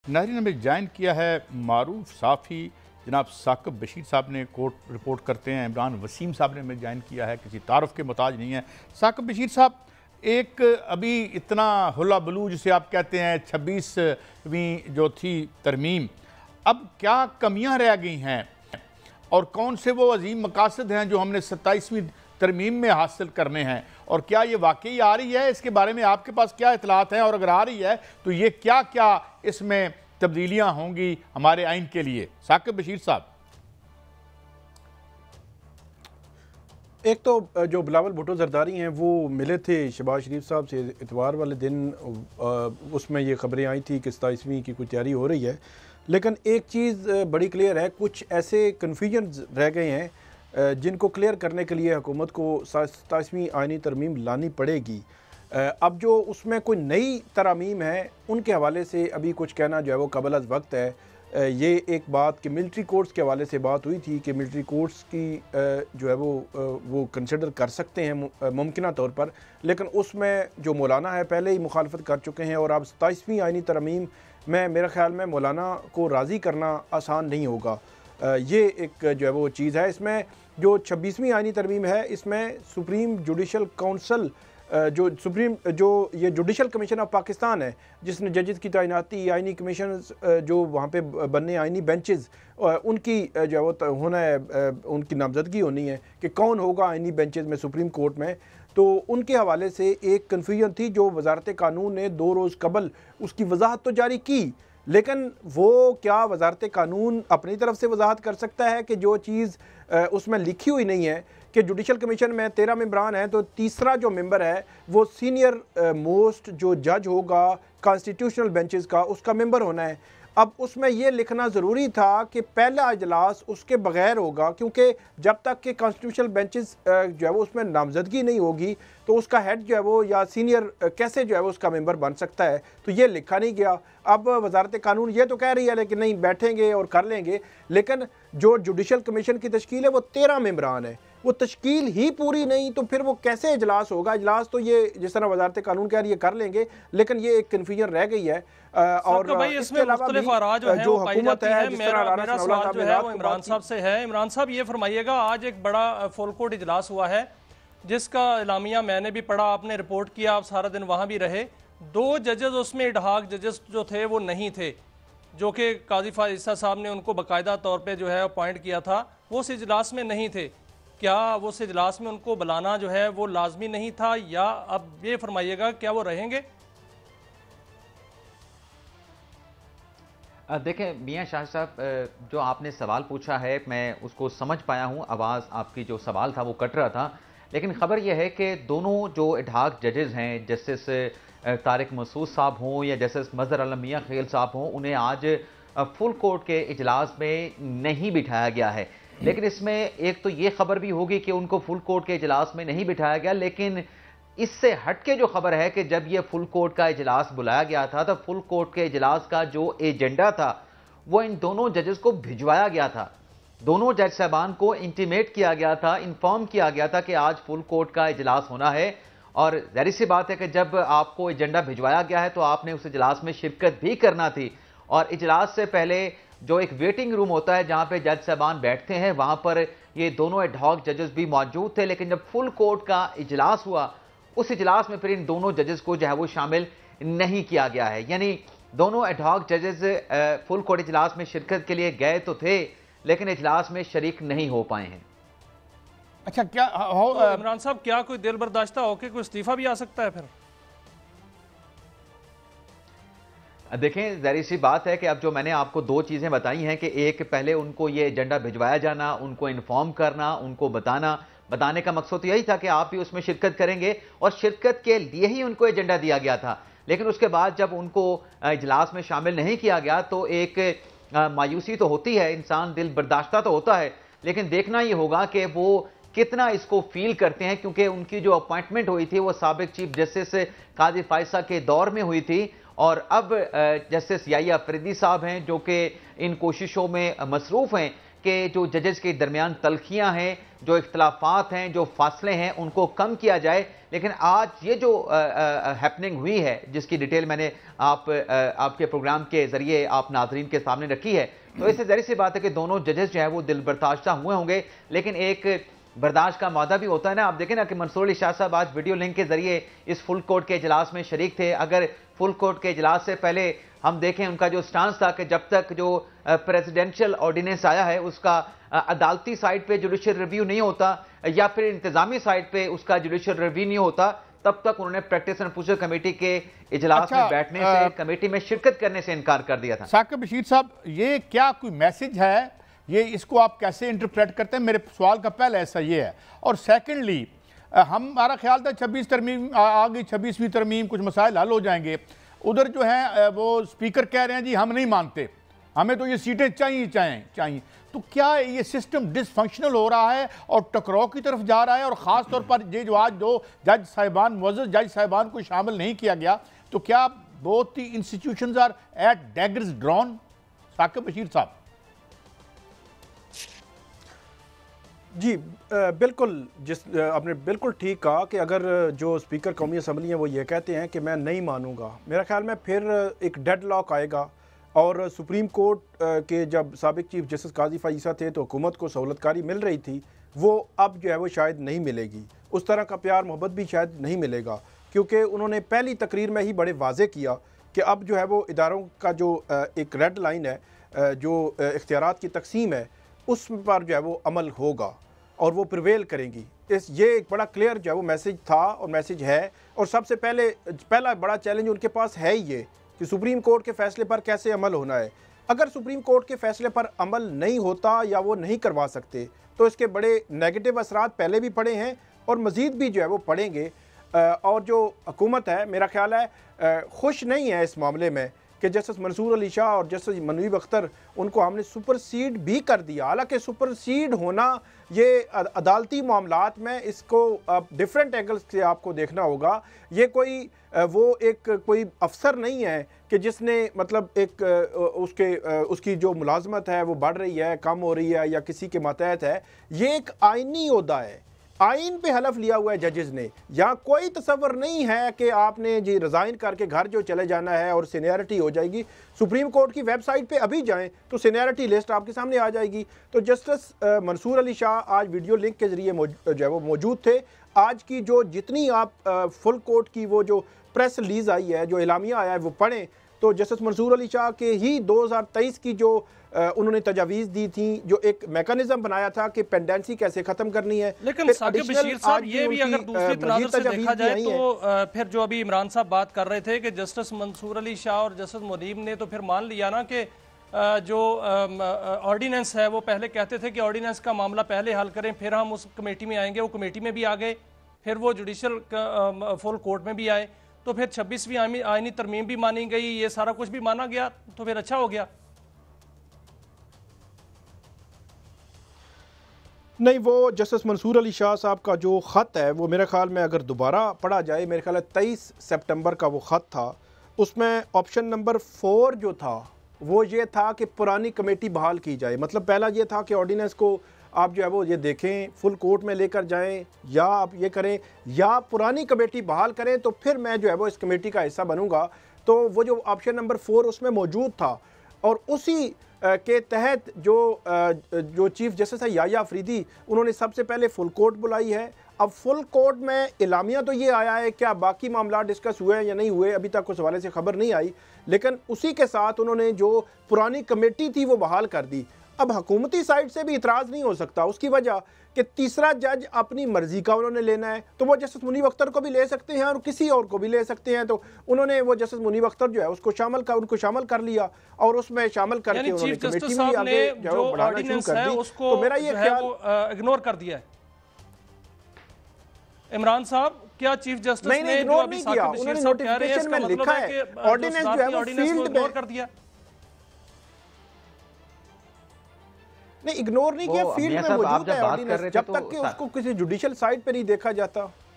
नाज़रीन, हमें ज्वाइन किया है मारूफ साफ़ी जनाब साकिब बशीर साहब ने कोर्ट रिपोर्ट करते हैं। इमरान वसीम साहब ने हमें ज्वाइन किया है, किसी तारुफ के मोहताज नहीं है। साकिब बशीर साहब, एक अभी इतना हुला बलू जिसे आप कहते हैं 26वीं जो थी तरमीम, अब क्या कमियां रह गई हैं और कौन से वो अजीम मकासद हैं जो हमने 27वीं तरमीम में हासिल करने हैं, और क्या ये वाकई आ रही है? इसके बारे में आपके पास क्या इतलात हैं, और अगर आ रही है तो ये क्या क्या इसमें तब्दीलियां होंगी हमारे आइन के लिए? साकिब बशीर साहब। एक तो जो बिलावल भुट्टो जरदारी हैं वो मिले थे शहबाज शरीफ साहब से इतवार वाले दिन, उसमें ये खबरें आई थी कि 27वीं की कोई तैयारी हो रही है। लेकिन एक चीज़ बड़ी क्लियर है, कुछ ऐसे कन्फ्यूजन रह गए हैं जिनको क्लियर करने के लिए हुकूमत को 27वीं आइनी तरमीम लानी पड़ेगी। अब जो उसमें कोई नई तरामीम है उनके हवाले से अभी कुछ कहना जो है वो कबल अज़ वक्त है। ये एक बात कि मिलिट्री कोर्ट्स के हवाले से बात हुई थी कि मिलिट्री कोर्ट्स की जो है वो कंसिडर कर सकते हैं मुमकिन तौर पर, लेकिन उसमें जो मौलाना है पहले ही मुखालफत कर चुके हैं, और अब 27वीं आइनी तरमीम में मेरे ख्याल में मौलाना को राज़ी करना आसान नहीं होगा। ये एक जो है वो चीज़ है। इसमें जो 26वीं आइनी तरमीम है इसमें सुप्रीम जुडिशल काउंसिल जो ये जुडिशल कमीशन ऑफ पाकिस्तान है जिसने जजेस की तैनाती, आइनी कमीशन जो वहाँ पे बनने, आइनी बेंचेस उनकी जो है वो होना है, उनकी नामजदगी होनी है कि कौन होगा आइनी बेंचेस में सुप्रीम कोर्ट में। तो उनके हवाले से एक कन्फ्यूजन थी जो वजारत कानून ने 2 रोज़ कबल उसकी वजाहत तो जारी की, लेकिन वो क्या वजारत कानून अपनी तरफ से वजाहत कर सकता है कि जो चीज़ उसमें लिखी हुई नहीं है कि जुडिशल कमीशन में 13 मेंबरान हैं तो तीसरा जो मेंबर है वो सीनियर मोस्ट जो जज होगा कॉन्स्टिट्यूशनल बेंचेस का, उसका मेंबर होना है। अब उसमें ये लिखना ज़रूरी था कि पहला इजलास उसके बगैर होगा, क्योंकि जब तक कि कॉन्स्टिट्यूशनल बेंचेस जो है वो उसमें नामजदगी नहीं होगी तो उसका हेड जो है वो या सीनियर कैसे जो है वो उसका मेंबर बन सकता है। तो ये लिखा नहीं गया। अब वजारत कानून ये तो कह रही है लेकिन नहीं, बैठेंगे और कर लेंगे, लेकिन जो जुडिशल कमीशन की तश्कील है वो 13 मेंबरान है, वो तश्कील ही पूरी नहीं, तो फिर वो कैसे इजलास होगा? इजलास तो ये जिस तरह वजारत कानून कह रही है कर लेंगे, लेकिन ये एक कन्फ्यूजन रह गई है। और इसके अलावा जो हुकूमत है, मेरा सवाल जो है वो इमरान साहब से है। इमरान साहब ये फरमाइएगा, आज एक बड़ा फुल कोर्ट इजलास हुआ है जिसका इलामिया मैंने भी पढ़ा, आपने रिपोर्ट किया, आप सारा दिन वहाँ भी रहे। 2 जजेस उसमें इडहाक जजेस जो थे वो नहीं थे, जो कि काजी फाइसा साहब ने उनको बाकायदा तौर पे जो है अपॉइंट किया था, वो उस इजलास में नहीं थे। क्या वो उस इजलास में उनको बुलाना जो है वो लाजमी नहीं था, या अब ये फरमाइएगा क्या वो रहेंगे? देखें मियां शाह साहब, जो आपने सवाल पूछा है मैं उसको समझ पाया हूँ। आवाज़ आपकी जो सवाल था वो कट रहा था, लेकिन ख़बर यह है कि दोनों जो इडहाक जजेज़ हैं, जस्टिस तारिक मसूद साहब हों या जस्टिस मज़हर आलम मियां खेल साहब हों, उन्हें आज फुल कोर्ट के इजलास में नहीं बिठाया गया है। लेकिन इसमें एक तो ये खबर भी होगी कि उनको फुल कोर्ट के इजलास में नहीं बिठाया गया, लेकिन इससे हटके जो खबर है कि जब ये फुल कोर्ट का इजलास बुलाया गया था तो फुल कोर्ट के इजलास का जो एजेंडा था वो इन दोनों जजेस को भिजवाया गया था। दोनों जज साहबान को इंटीमेट किया गया था, इन्फॉर्म किया गया था कि आज फुल कोर्ट का इजलास होना है। और जाहिर सी बात है कि जब आपको एजेंडा भिजवाया गया है तो आपने उस इजलास में शिरकत भी करना थी। और इजलास से पहले जो एक वेटिंग रूम होता है जहां पे जज साहबान बैठते हैं, वहां पर ये दोनों एडहॉक जजेस भी मौजूद थे। लेकिन जब फुल कोर्ट का इजलास हुआ, उस इजलास में फिर इन दोनों जजेस को जो है वो शामिल नहीं किया गया है। यानी दोनों एडहॉक जजेस फुल कोर्ट इजलास में शिरकत के लिए गए तो थे, लेकिन इजलास में शरीक नहीं हो पाए हैं। अच्छा, क्या तो इमरान साहब, क्या कोई दिल बर्दाश्ता होकर कोई इस्तीफा भी आ सकता है फिर? देखें, ज़ाहिर सी बात है कि अब जो मैंने आपको 2 चीज़ें बताई हैं कि एक, पहले उनको ये एजेंडा भिजवाया जाना, उनको इन्फॉर्म करना, उनको बताने का मकसद तो यही था कि आप भी उसमें शिरकत करेंगे, और शिरकत के लिए ही उनको एजेंडा दिया गया था। लेकिन उसके बाद जब उनको इजलास में शामिल नहीं किया गया तो एक मायूसी तो होती है, इंसान दिल बर्दाश्ता तो होता है, लेकिन देखना ये होगा कि वो कितना इसको फील करते हैं, क्योंकि उनकी जो अपॉइंटमेंट हुई थी वो साबिक चीफ जस्टिस काजी फायसा के दौर में हुई थी, और अब जस्टिस याहिया अफरीदी साहब हैं जो कि इन कोशिशों में मसरूफ़ हैं कि जो जजेस के दरमियान तलखियां हैं, जो इख्तलाफात हैं, जो फासले हैं, उनको कम किया जाए। लेकिन आज ये जो हैपनिंग हुई है, जिसकी डिटेल मैंने आपके प्रोग्राम के जरिए आप नाजरीन के सामने रखी है, तो इससे जाहिर सी बात है कि दोनों जजेस जो है वो दिल बर्दाश्ता हुए होंगे। लेकिन एक बर्दाश्त का मादा भी होता है ना। आप देखें ना कि मंसूर अली शाह साहब आज वीडियो लिंक के जरिए इस फुल कोर्ट के इजलास में शरीक थे। अगर फुल कोर्ट के इजलास से पहले हम देखें उनका जो स्टांस था कि जब तक जो प्रेसिडेंशियल ऑर्डिनेंस आया है उसका अदालती साइड पे जुडिशियल रिव्यू नहीं होता या फिर इंतजामी साइड पे उसका जुडिशियल रिव्यू नहीं होता, तब तक उन्होंने प्रैक्टिस एंड प्रोसीजर कमेटी के इजलास में बैठने से, कमेटी में शिरकत करने से इनकार कर दिया था। साकिब बशीर साहब, ये क्या कोई मैसेज है, ये इसको आप कैसे इंटरप्रेट करते हैं? मेरे सवाल का पहला ऐसा ये है। और सेकेंडली, हमारा ख्याल था 26 तरमीम आ गई, 26वीं तरमीम, कुछ मसाइल हल हो जाएंगे। उधर जो है वो स्पीकर कह रहे हैं जी हम नहीं मानते, हमें तो ये सीटें चाहिए। तो क्या ये सिस्टम डिसफंक्शनल हो रहा है और टकराव की तरफ जा रहा है? और ख़ास तौर पर ये जो आज दो जज साहिबान, मुअज़्ज़ज़ जज साहिबान को शामिल नहीं किया गया, तो क्या both the institutions are at daggers drawn? Saqib Bashir साहब। जी बिल्कुल, आपने बिल्कुल ठीक कहा कि अगर जो स्पीकर कौमी असम्बली हैं वो ये कहते हैं कि मैं नहीं मानूंगा, मेरा ख्याल में फिर एक डेडलॉक आएगा। और सुप्रीम कोर्ट के जब साबिक चीफ जस्टिस काजी फ़ाइज़ा थे तो हुकूमत को सहूलतकारी मिल रही थी, वो अब जो है वो शायद नहीं मिलेगी। उस तरह का प्यार मोहब्बत भी शायद नहीं मिलेगा, क्योंकि उन्होंने पहली तकरीर में ही बड़े वाज़े किया कि अब जो है वो इदारों का जो एक रेड लाइन है, जो इख्तियारात की तकसीम है, उस पर जो है वो अमल होगा और वो प्रिवेल करेंगी। ये एक बड़ा क्लियर जो है वो मैसेज था और मैसेज है। और सबसे पहला बड़ा चैलेंज उनके पास है ये कि सुप्रीम कोर्ट के फैसले पर कैसे अमल होना है। अगर सुप्रीम कोर्ट के फैसले पर अमल नहीं होता या वो नहीं करवा सकते तो इसके बड़े नेगेटिव असरात पहले भी पड़े हैं और मज़ीद भी जो है वो पड़ेंगे। और जो हुकूमत है, मेरा ख्याल है खुश नहीं है इस मामले में कि जस्टिस मंसूर अली शाह और जस्टिस मनवीब अख्तर, उनको हमने सुपरसीड भी कर दिया। हालांकि सुपरसीड होना ये अदालती मामलात में, इसको डिफरेंट एंगल्स से आपको देखना होगा। ये कोई कोई अफसर नहीं है कि जिसने मतलब एक उसकी जो मुलाजमत है वो बढ़ रही है, कम हो रही है या किसी के मातहत है। ये एक आइनी ओहदा है, आइन पे हलफ लिया हुआ है जजेस ने। यहाँ कोई तसव्वुर नहीं है कि आपने जी रिज़ाइन करके घर जो चले जाना है और सीनियरिटी हो जाएगी। सुप्रीम कोर्ट की वेबसाइट पे अभी जाएं तो सीनियरिटी लिस्ट आपके सामने आ जाएगी। तो जस्टिस मंसूर अली शाह आज वीडियो लिंक के ज़रिए जो है वो मौजूद थे। आज की जो जितनी आप फुल कोर्ट की वो जो प्रेस रिलीज़ आई है, जो एलामिया आया है, वो पढ़ें तो जस्टिस मंसूर अली शाह के ही 2023 की जो उन्होंने तजावीज़ दी थी, जो एक मैकेनिज्म बनाया था कि पेंडेंसी कैसे ख़त्म करनी है। लेकिन साकिब बशीर साहब, ये भी अगर दूसरी तनाज़ुर से देखा जाए तो फिर जो अभी इमरान साहब बात कर रहे थे कि जस्टिस मंसूर अली शाह और जस्टिस मुनीब ने तो फिर मान लिया ना कि जो ऑर्डिनेंस है, वो पहले कहते थे कि ऑर्डिनेंस का मामला पहले हल करें फिर हम उस कमेटी में आएंगे। वो कमेटी में भी आ गए, फिर वो जुडिशल फुल कोर्ट में भी आए, तो फिर 26वीं आईनी तरमीम भी मानी गई, ये सारा कुछ भी माना गया, तो फिर अच्छा हो गया। नहीं, वो जस्टिस मंसूर अली शाह साहब का जो ख़त है वो मेरे ख्याल में अगर दोबारा पढ़ा जाए, मेरे ख्याल है 23 सितंबर का वो ख़त था। उसमें ऑप्शन नंबर 4 जो था वो ये था कि पुरानी कमेटी बहाल की जाए। मतलब पहला ये था कि ऑर्डिनेंस को आप जो है वो ये देखें, फुल कोर्ट में लेकर जाएं, या आप ये करें या पुरानी कमेटी बहाल करें तो फिर मैं जो है वो इस कमेटी का हिस्सा बनूंगा। तो वो जो ऑप्शन नंबर 4 उसमें मौजूद था और उसी के तहत जो चीफ जस्टिस है याया अफरीदी, उन्होंने सबसे पहले फुल कोर्ट बुलाई है। अब फुल कोर्ट में इलामिया तो ये आया है, क्या बाकी मामला डिस्कस हुए हैं या नहीं हुए अभी तक उस हवाले से खबर नहीं आई, लेकिन उसी के साथ उन्होंने जो पुरानी कमेटी थी वो बहाल कर दी। अब हुकूमती साइड से भी इतराज़ नहीं हो सकता, उसकी वजह कि तीसरा जज अपनी मर्जी का उन्होंने लेना है, तो वो जस्टिस मुनीब अख्तर को भी ले सकते हैं और किसी और को भी ले सकते हैं। तो उन्होंने वो जस्टिस मुनीब अख्तर जो है उनको शामिल कर लिया और उसमें शामिल करके उन्होंने कमेटी में आगे जो बढ़ाना शुरू कर दी। तो मेरा ये ख्याल इग्नोर कर दिया है इमरान साहब। क्या चीफ जस्टिस ने जो अभी साकिब बशीर साहब कह रहे हैं इसका मतलब है कि ऑर्डिनेंस जो है वो फील्ड में इग्नोर कर दिया? नहीं, इग्नोर नहीं किया, फील्ड में मौजूद है ऑर्डिनेंस, जब तक कि उसको किसी जुडिशियल साइट पर नहीं देखा जाता।